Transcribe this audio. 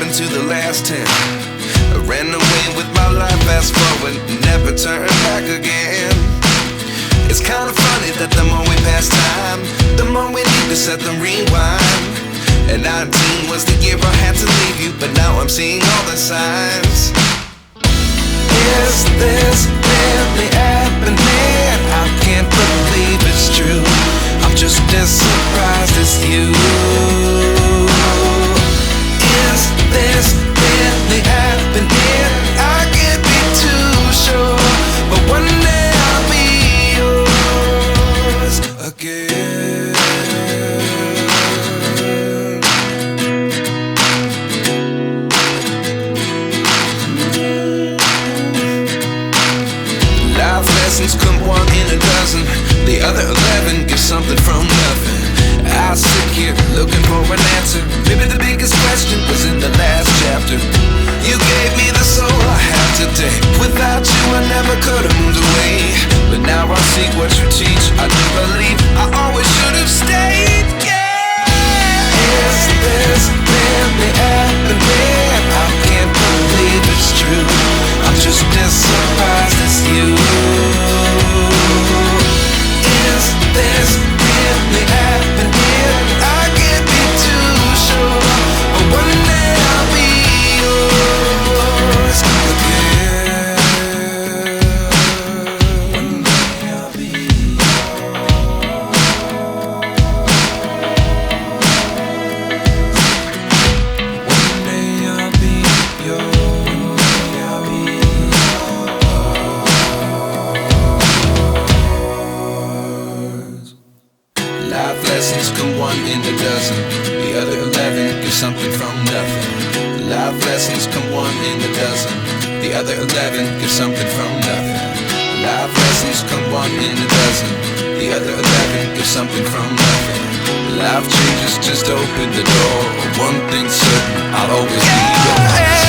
happened to the last 10? I ran away with my life, fast forward, never turn back again. It's kind of funny that the more we pass time, the more we need to set them rewind. And 19 was the year I had to leave you, but now I'm seeing all the signs. Is this really happening? I can't believe it's true. I'm just as surprised as you. Is this really happening? I can't be too sure, but one day I'll be yours again. Life lessons come one in a dozen. The other 11 get something from nothing. I sit here looking for an answer. Maybe the biggest question was in the last chapter. You gave me the soul I have today. Without you I never could have moved away. But now I see what you teach. I do believe I always should have stayed. Yeah. Is this really happening? I can't believe it's true. I'm just as surprised as you. Is this really happening? I can't be too sure, but one day I'll be yours again. One day I'll be yours. One day I'll be yours. One day I'll be yours. Life lessons come one in a dozen. The other 11 give something from nothing. Life lessons come one in a dozen. The other 11 give something from nothing. Life lessons come one in a dozen. The other 11 give something from nothing. Life changes just open the door. One thing's certain, I'll always be yours.